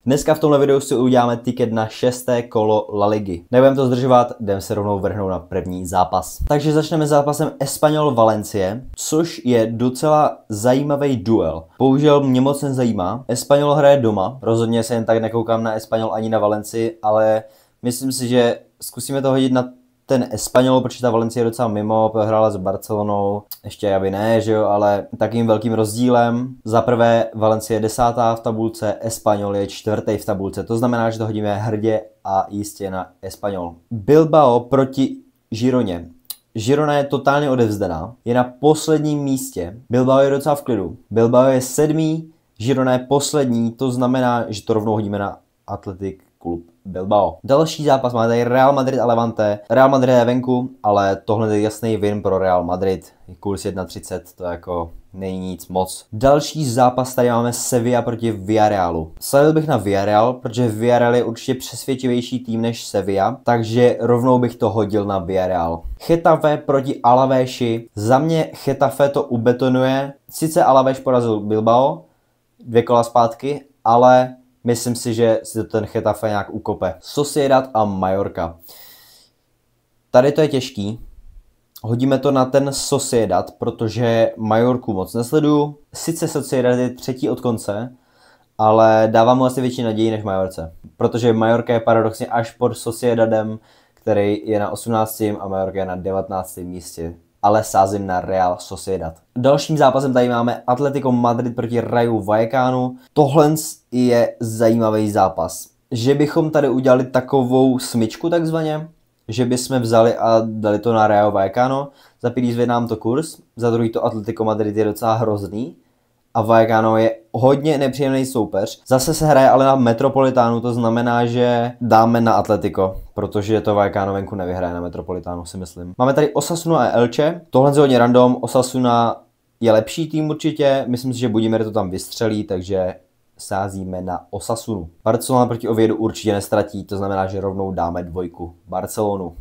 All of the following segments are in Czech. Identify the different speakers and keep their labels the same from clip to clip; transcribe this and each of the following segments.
Speaker 1: Dneska v tomhle videu si uděláme tiket na 6. kolo La Ligy. Nebudeme to zdržovat, jdeme se rovnou vrhnout na první zápas. Takže začneme zápasem Espanyol Valencie, což je docela zajímavý duel. Bohužel mě moc nezajímá. Espanyol hraje doma, rozhodně se jen tak nekoukám na Espanyol ani na Valencii, ale myslím si, že zkusíme to hodit na ten Espanyol, protože ta Valencie je docela mimo, hrála s Barcelonou, ještě aby ne, že jo, ale takým velkým rozdílem. Za prvé Valencie je 10. v tabulce, Espanyol je 4. v tabulce, to znamená, že to hodíme hrdě a jistě na Espanyol. Bilbao proti Gironě. Girona je totálně odevzdaná, je na posledním místě, Bilbao je docela v klidu. Bilbao je 7. Girona je poslední, to znamená, že to rovnou hodíme na Athletic Club Bilbao. Další zápas máme tady Real Madrid a Levante. Real Madrid je venku, ale tohle je jasný win pro Real Madrid. Kurz 1,30, to jako není nic moc. Další zápas tady máme Sevilla proti Villarealu. Sledil bych na Villarreal, protože Villarreal je určitě přesvědčivější tým než Sevilla, takže rovnou bych to hodil na Villarreal. Getafe proti Alavéši. Za mě Getafe to ubetonuje. Sice Alavés porazil Bilbao 2 kola zpátky, ale myslím si, že si to ten Getafe nějak ukope. Sociedad a Mallorca. Tady to je těžký. Hodíme to na ten Sociedad, protože Mallorcu moc nesleduju. Sice Sociedad je 3. od konce, ale dávám mu asi větší naději než Mallorce. Protože Mallorca je paradoxně až pod Sociedadem, který je na 18. a Mallorca je na 19. místě. Ale sázím na Real Sociedad. Dalším zápasem tady máme Atletico Madrid proti Rayu Vallecanu. Tohle je zajímavý zápas. Že bychom tady udělali takovou smyčku takzvaně, že bychom vzali a dali to na Rayo Vallecano. Za první zvednám to kurz, za druhý to Atletico Madrid je docela hrozný. A Vallecano je hodně nepříjemný soupeř. Zase se hraje ale na Metropolitánu, to znamená, že dáme na Atletico, protože to Vallecano venku nevyhraje na Metropolitánu, si myslím. Máme tady Osasunu a Elche, tohle je hodně random, Osasuna je lepší tým určitě, myslím si, že Budimir to tam vystřelí, takže sázíme na Osasunu. Barcelona proti Oviedu určitě nestratí, to znamená, že rovnou dáme 2 Barcelonu.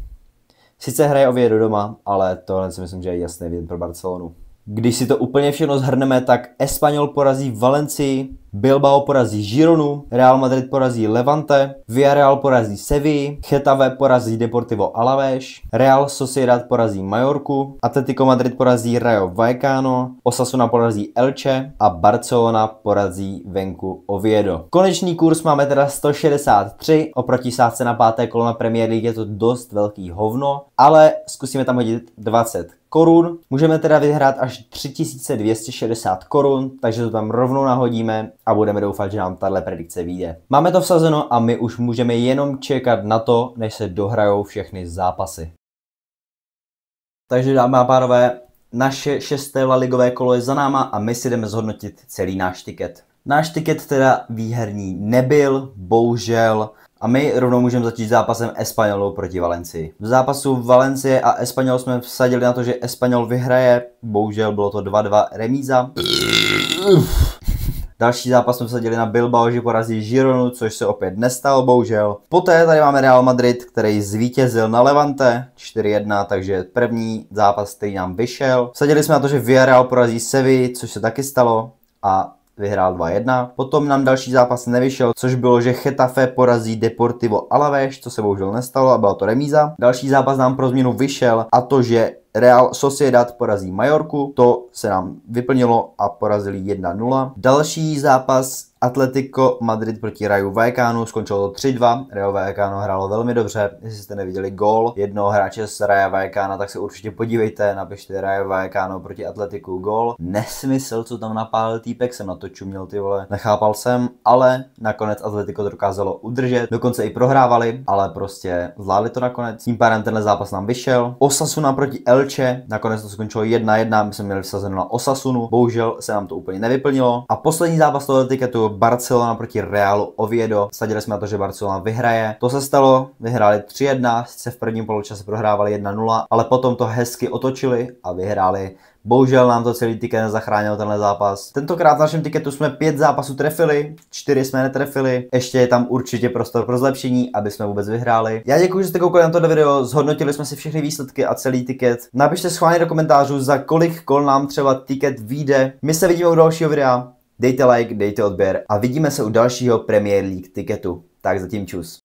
Speaker 1: Sice hraje Oviedo doma, ale tohle si myslím, že je jasný win pro Barcelonu. Když si to úplně všechno shrneme, tak Espanyol porazí Valencii, Bilbao porazí Gironu, Real Madrid porazí Levante, Villarreal porazí Sevillu, Getafe porazí Deportivo Alavés, Real Sociedad porazí Mallorcu, Atletico Madrid porazí Rayo Vallecano, Osasuna porazí Elche a Barcelona porazí venku Oviedo. Konečný kurz máme teda 163, oproti sázce na 5. kolo na Premier League je to dost velký hovno, ale zkusíme tam hodit 20 korun. Můžeme teda vyhrát až 3260 korun, takže to tam rovnou nahodíme a budeme doufat, že nám tahle predikce vyjde. Máme to vsazeno a my už můžeme jenom čekat na to, než se dohrajou všechny zápasy. Takže dámy a pánové, naše 6. laligové kolo je za náma a my si jdeme zhodnotit celý náš tiket. Náš tiket teda výherní nebyl, bohužel. A my rovnou můžeme začít zápasem Espanyolu proti Valencii. V zápasu Valencie a Espanyol jsme vsadili na to, že Espanyol vyhraje. Bohužel bylo to 2-2 remíza. Další zápas jsme vsadili na Bilbao, že porazí Gironu, což se opět nestalo, bohužel. Poté tady máme Real Madrid, který zvítězil na Levante 4-1, takže první zápas, který nám vyšel. Vsadili jsme na to, že Villarreal porazí Sevillu, což se taky stalo. A vyhrál 2-1. Potom nám další zápas nevyšel, což bylo, že Getafe porazí Deportivo Alavés, co se bohužel nestalo a byla to remíza. Další zápas nám pro změnu vyšel a to, že Real Sociedad porazí Mallorcu, to se nám vyplnilo a porazili 1-0. Další zápas Atletico Madrid proti Rayu Vallecanu, skončilo to 3-2, Rayo Vallecano hrálo velmi dobře, jestli jste neviděli gól jednoho hráče z Rayo Vallecano, tak se určitě podívejte, napište Rayo Vallecano proti Atletiku gól. Nesmysl, co tam napálil týpek, jsem na to čuměl, ty vole, nechápal jsem, ale nakonec Atletico to dokázalo udržet, dokonce i prohrávali, ale prostě zvládli to nakonec. Tím pádem tenhle zápas nám vyšel. Osasuna proti Elche, nakonec to skončilo 1-1, my jsme měli vsazeno na Osasunu, bohužel se nám to úplně nevyplnilo. A poslední zápas toho tiketu Barcelona proti Realu Oviedo. Sadili jsme na to, že Barcelona vyhraje. To se stalo, vyhráli 3-1, sice v prvním poločase prohrávali 1-0, ale potom to hezky otočili a vyhráli. Bohužel nám to celý tiket nezachránil tenhle zápas. Tentokrát v našem tiketu jsme 5 zápasů trefili, 4 jsme netrefili. Ještě je tam určitě prostor pro zlepšení, aby jsme vůbec vyhráli. Já děkuji, že jste koukali na toto video, zhodnotili jsme si všechny výsledky a celý tiket. Napište schválně do komentářů, za kolik kol nám třeba tiket vyjde. My se vidíme u dalšího videa. Dejte like, dejte odběr a vidíme se u dalšího Premier League tiketu. Tak zatím čus.